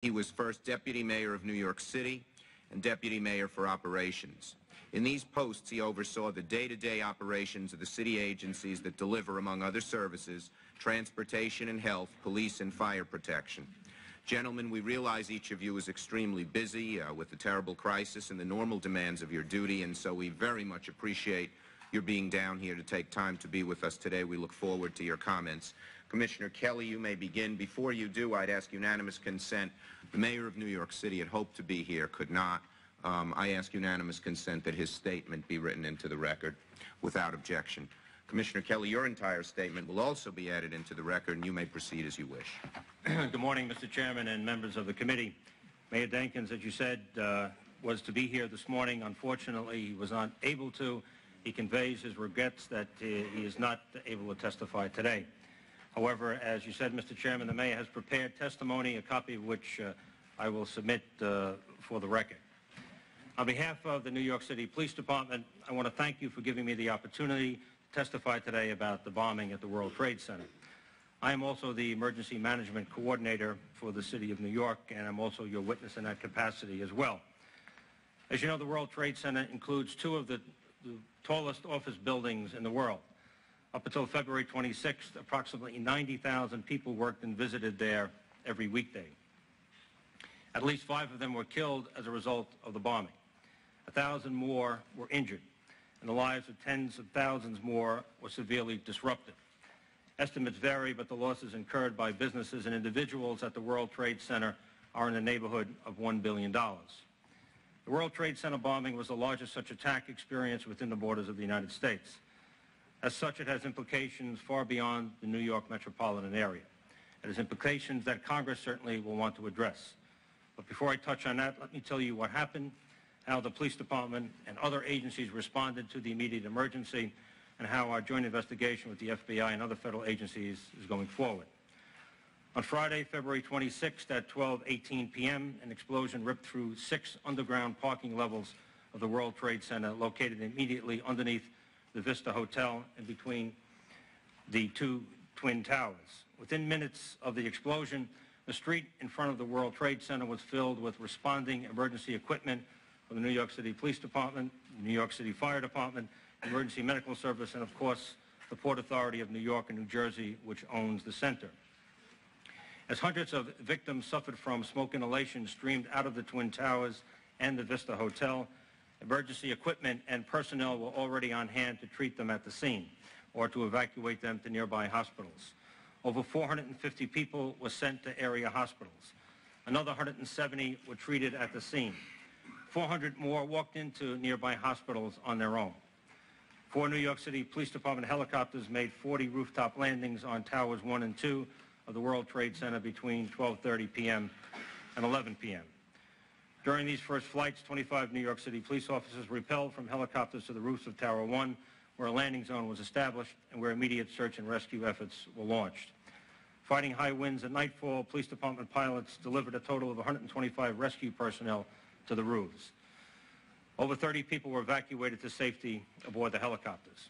He was first Deputy Mayor of New York City and Deputy Mayor for Operations. In these posts, he oversaw the day-to-day operations of the city agencies that deliver, among other services, transportation and health, police and fire protection. Gentlemen, we realize each of you is extremely busy with the terrible crisis and the normal demands of your duty, and so we very much appreciate your being down here to take time to be with us today. We look forward to your comments. Commissioner Kelly, you may begin. Before you do, I'd ask unanimous consent. The Mayor of New York City had hoped to be here, could not. I ask unanimous consent that his statement be written into the record without objection. Commissioner Kelly, your entire statement will also be added into the record, and you may proceed as you wish. Good morning, Mr. Chairman and members of the committee. Mayor Denkins, as you said, was to be here this morning. Unfortunately, he was not able to. He conveys his regrets that he is not able to testify today. However, as you said, Mr. Chairman, the Mayor has prepared testimony, a copy of which I will submit for the record. On behalf of the New York City Police Department, I want to thank you for giving me the opportunity to testify today about the bombing at the World Trade Center. I am also the Emergency Management Coordinator for the City of New York, and I'm also your witness in that capacity as well. As you know, the World Trade Center includes two of the tallest office buildings in the world. Up until February 26th, approximately 90,000 people worked and visited there every weekday. At least 5 of them were killed as a result of the bombing. 1,000 more were injured, and the lives of tens of thousands more were severely disrupted. Estimates vary, but the losses incurred by businesses and individuals at the World Trade Center are in the neighborhood of $1 billion. The World Trade Center bombing was the largest such attack experienced within the borders of the United States. As such, it has implications far beyond the New York metropolitan area. It has implications that Congress certainly will want to address. But before I touch on that, let me tell you what happened, how the police department and other agencies responded to the immediate emergency, and how our joint investigation with the FBI and other federal agencies is going forward. On Friday, February 26th at 12:18 p.m., an explosion ripped through 6 underground parking levels of the World Trade Center located immediately underneath the Vista Hotel and between the 2 Twin Towers. Within minutes of the explosion, the street in front of the World Trade Center was filled with responding emergency equipment from the New York City Police Department, the New York City Fire Department, Emergency Medical Service, and of course, the Port Authority of New York and New Jersey, which owns the center. As hundreds of victims suffered from smoke inhalation streamed out of the Twin Towers and the Vista Hotel, emergency equipment and personnel were already on hand to treat them at the scene or to evacuate them to nearby hospitals. Over 450 people were sent to area hospitals. Another 170 were treated at the scene. 400 more walked into nearby hospitals on their own. 4 New York City Police Department helicopters made 40 rooftop landings on Towers 1 and 2 of the World Trade Center between 12:30 p.m. and 11 p.m. During these first flights, 25 New York City police officers rappelled from helicopters to the roofs of Tower 1, where a landing zone was established and where immediate search and rescue efforts were launched. Fighting high winds at nightfall, police department pilots delivered a total of 125 rescue personnel to the roofs. Over 30 people were evacuated to safety aboard the helicopters.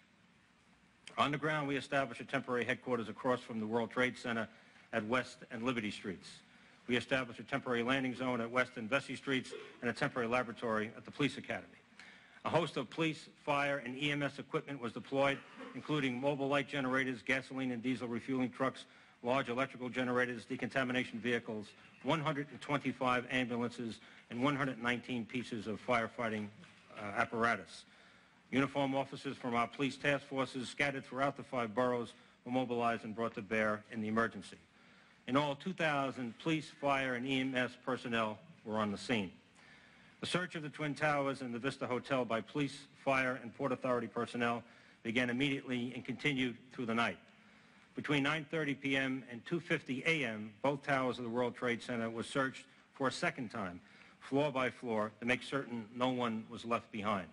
On the ground, we established a temporary headquarters across from the World Trade Center at West and Liberty Streets. We established a temporary landing zone at West and Vesey Streets and a temporary laboratory at the Police Academy. A host of police, fire, and EMS equipment was deployed, including mobile light generators, gasoline and diesel refueling trucks, large electrical generators, decontamination vehicles, 125 ambulances, and 119 pieces of firefighting apparatus. Uniformed officers from our police task forces scattered throughout the 5 boroughs were mobilized and brought to bear in the emergency. In all, 2,000 police, fire, and EMS personnel were on the scene. The search of the Twin Towers and the Vista Hotel by police, fire, and Port Authority personnel began immediately and continued through the night. Between 9:30 p.m. and 2:50 a.m., both towers of the World Trade Center were searched for a second time, floor by floor, to make certain no one was left behind.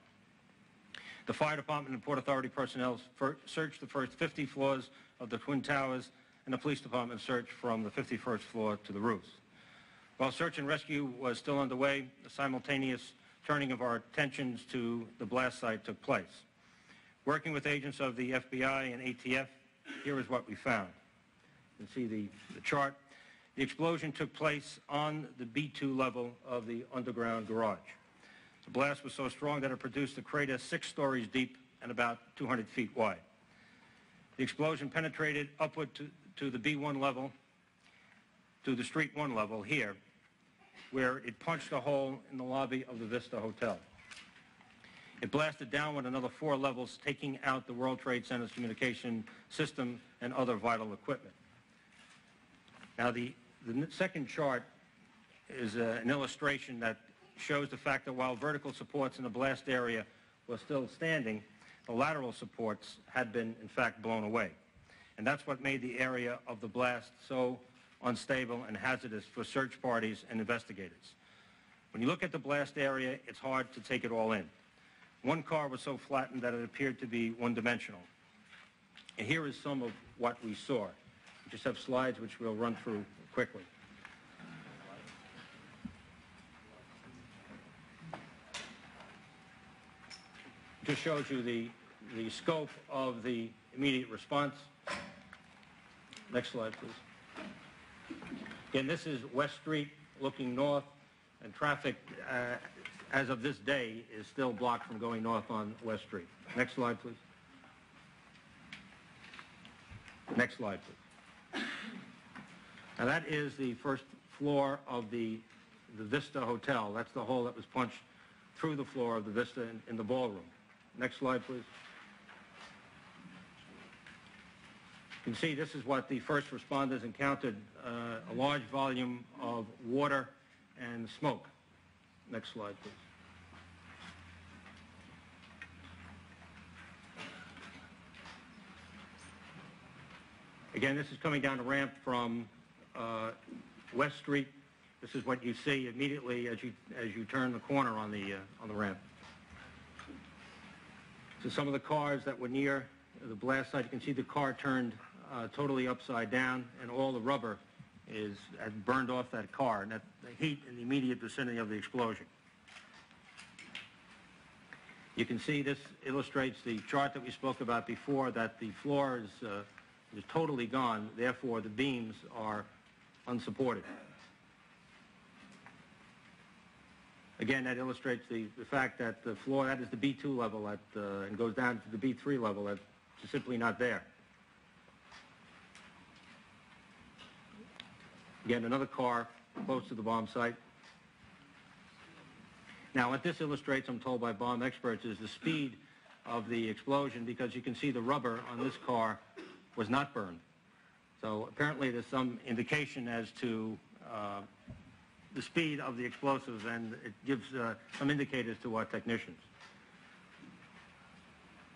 The Fire Department and Port Authority personnel searched the first 50 floors of the Twin Towers, and the Police Department searched from the 51st floor to the roofs. While search and rescue was still underway, the simultaneous turning of our attentions to the blast site took place. Working with agents of the FBI and ATF, here is what we found. You can see the chart. The explosion took place on the B2 level of the underground garage. The blast was so strong that it produced a crater 6 stories deep and about 200 feet wide. The explosion penetrated upward to the B1 level, to the Street 1 level here, where it punched a hole in the lobby of the Vista Hotel. It blasted downward another 4 levels, taking out the World Trade Center's communication system and other vital equipment. Now, the second chart is an illustration that shows the fact that while vertical supports in the blast area were still standing, the lateral supports had been, in fact, blown away. And that's what made the area of the blast so unstable and hazardous for search parties and investigators. When you look at the blast area, it's hard to take it all in. One car was so flattened that it appeared to be one-dimensional. And here is some of what we saw. We just have slides which we'll run through quickly. Just shows you the scope of the immediate response. Next slide, please. Again, this is West Street looking north, and traffic, as of this day, is still blocked from going north on West Street. Next slide, please. Next slide, please. Now, that is the first floor of the Vista Hotel. That's the hole that was punched through the floor of the Vista in the ballroom. Next slide, please. You can see this is what the first responders encountered, a large volume of water and smoke. Next slide, please. Again, this is coming down a ramp from West Street. This is what you see immediately as you turn the corner on the ramp. So some of the cars that were near the blast site, you can see the car turned totally upside down, and all the rubber had burned off that car, and that's the heat in the immediate vicinity of the explosion. You can see this illustrates the chart that we spoke about before, that the floor is totally gone, therefore the beams are unsupported. Again, that illustrates the fact that the floor, that is the B2 level, and goes down to the B3 level, that's simply not there. Again, another car close to the bomb site. Now, what this illustrates, I'm told by bomb experts, is the speed of the explosion, because you can see the rubber on this car was not burned. So apparently there's some indication as to the speed of the explosives, and it gives some indicators to our technicians.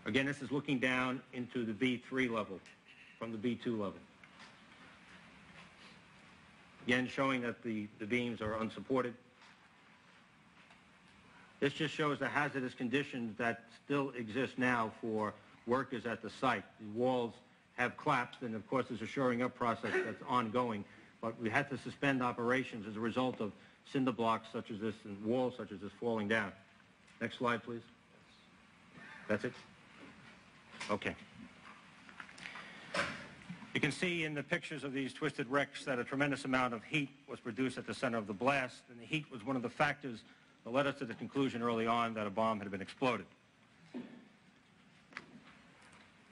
Again, this is looking down into the B3 level from the B2 level. Again, showing that the beams are unsupported. This just shows the hazardous conditions that still exist now for workers at the site. The walls have collapsed, and of course there's a shoring up process that's ongoing, but we had to suspend operations as a result of cinder blocks such as this and walls such as this falling down. Next slide, please. That's it? Okay. You can see in the pictures of these twisted wrecks that a tremendous amount of heat was produced at the center of the blast, and the heat was one of the factors that led us to the conclusion early on that a bomb had been exploded.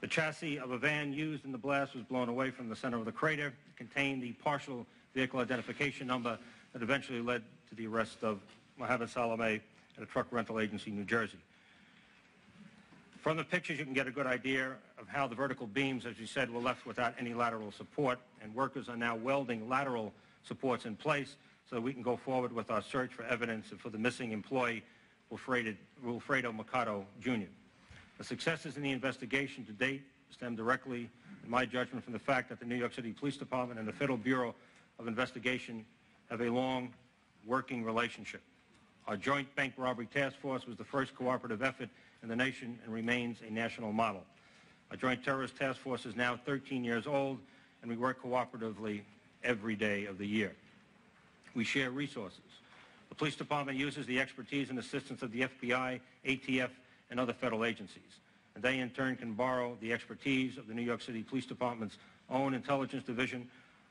The chassis of a van used in the blast was blown away from the center of the crater. It contained the partial vehicle identification number that eventually led to the arrest of Mohammed Salameh at a truck rental agency in New Jersey. From the pictures, you can get a good idea of how the vertical beams, as you said, were left without any lateral support, and workers are now welding lateral supports in place so that we can go forward with our search for evidence for the missing employee, Wilfredo Mercado, Jr. The successes in the investigation to date stem directly, in my judgment, from the fact that the New York City Police Department and the Federal Bureau of Investigation have a long working relationship. Our Joint Bank Robbery Task Force was the first cooperative effort in the nation and remains a national model. Our Joint Terrorist Task Force is now 13 years old, and we work cooperatively every day of the year. We share resources. The Police Department uses the expertise and assistance of the FBI, ATF, and other federal agencies, and they in turn can borrow the expertise of the New York City Police Department's own intelligence division,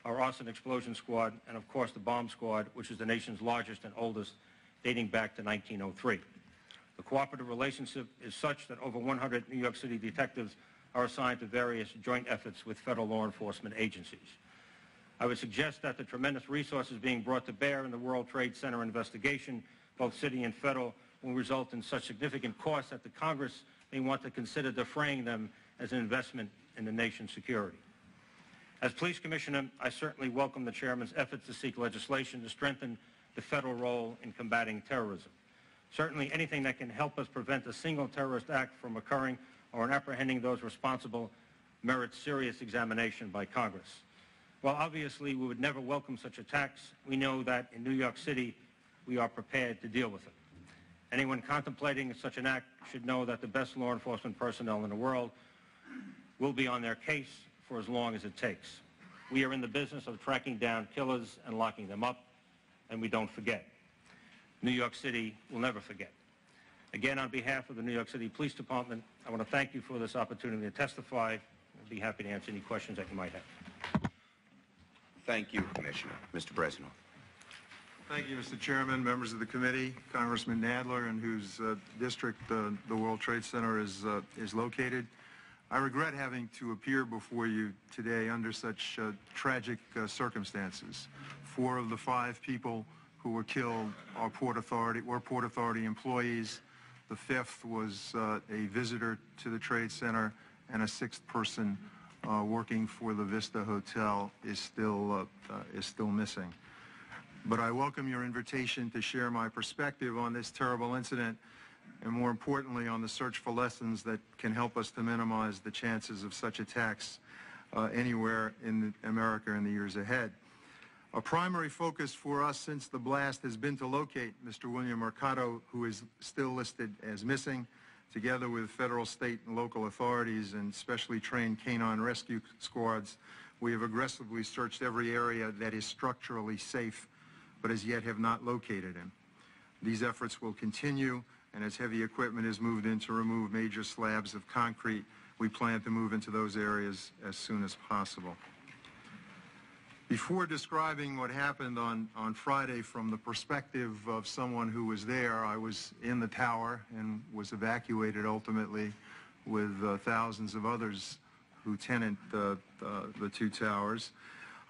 our arson explosion squad, and of course the bomb squad, which is the nation's largest and oldest, dating back to 1903. The cooperative relationship is such that over 100 New York City detectives are assigned to various joint efforts with federal law enforcement agencies. I would suggest that the tremendous resources being brought to bear in the World Trade Center investigation, both city and federal, will result in such significant costs that the Congress may want to consider defraying them as an investment in the nation's security. As Police Commissioner, I certainly welcome the Chairman's efforts to seek legislation to strengthen the federal role in combating terrorism. Certainly anything that can help us prevent a single terrorist act from occurring or in apprehending those responsible merits serious examination by Congress. While obviously we would never welcome such attacks, we know that in New York City we are prepared to deal with it. Anyone contemplating such an act should know that the best law enforcement personnel in the world will be on their case for as long as it takes. We are in the business of tracking down killers and locking them up, and we don't forget. New York City will never forget. Again, on behalf of the New York City Police Department, I want to thank you for this opportunity to testify. I'll be happy to answer any questions that you might have. Thank you, Commissioner. Mr. Bresnoff. Thank you, Mr. Chairman, members of the committee, Congressman Nadler, in whose district the World Trade Center is located. I regret having to appear before you today under such tragic circumstances. 4 of the 5 people who were killed are Port Authority employees. The 5th was a visitor to the Trade Center, and a 6th person working for the Vista Hotel is still missing. But I welcome your invitation to share my perspective on this terrible incident, and more importantly, on the search for lessons that can help us to minimize the chances of such attacks anywhere in America in the years ahead. A primary focus for us since the blast has been to locate Mr. William Mercado, who is still listed as missing. Together with federal, state, and local authorities and specially trained canine rescue squads, we have aggressively searched every area that is structurally safe, but as yet have not located him. These efforts will continue, and as heavy equipment is moved in to remove major slabs of concrete, we plan to move into those areas as soon as possible. Before describing what happened on Friday from the perspective of someone who was there, I was in the tower and was evacuated ultimately with thousands of others who tenant the 2 towers.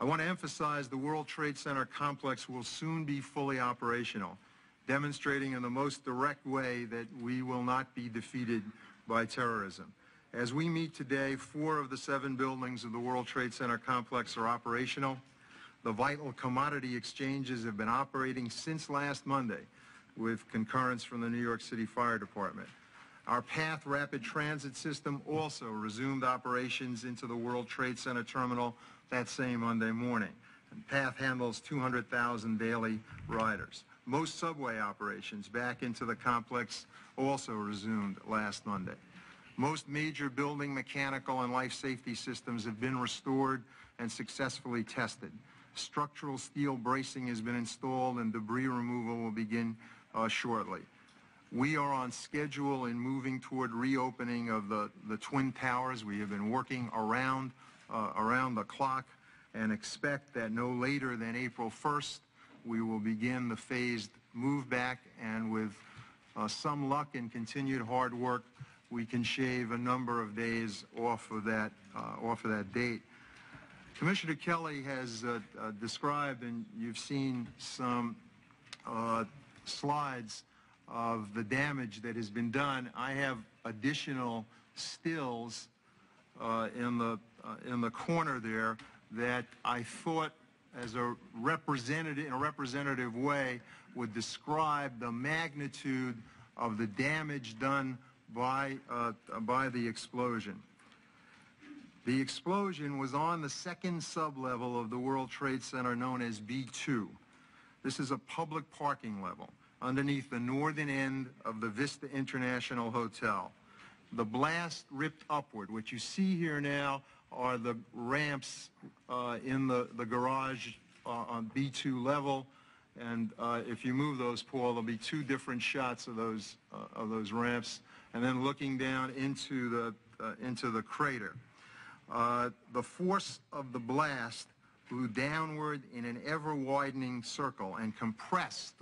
I want to emphasize the World Trade Center complex will soon be fully operational, demonstrating in the most direct way that we will not be defeated by terrorism. As we meet today, 4 of the 7 buildings of the World Trade Center complex are operational. The vital commodity exchanges have been operating since last Monday with concurrence from the New York City Fire Department. Our PATH rapid transit system also resumed operations into the World Trade Center terminal that same Monday morning. And PATH handles 200,000 daily riders. Most subway operations back into the complex also resumed last Monday. Most major building mechanical and life safety systems have been restored and successfully tested. Structural steel bracing has been installed and debris removal will begin shortly. We are on schedule in moving toward reopening of the Twin Towers. We have been working around the clock and expect that no later than April 1st, we will begin the phased move back, and with some luck and continued hard work, we can shave a number of days off of that date. Commissioner Kelly has described, and you've seen some slides of the damage that has been done. I have additional stills in the corner there that I thought, as a representative way, would describe the magnitude of the damage done by the explosion. The explosion was on the 2nd sublevel of the World Trade Center, known as B2. This is a public parking level underneath the northern end of the Vista International Hotel. The blast ripped upward. What you see here now are the ramps in the garage on B2 level, and if you move those, Paul, there'll be 2 different shots of those ramps, and then looking down into the crater. The force of the blast flew downward in an ever-widening circle and compressed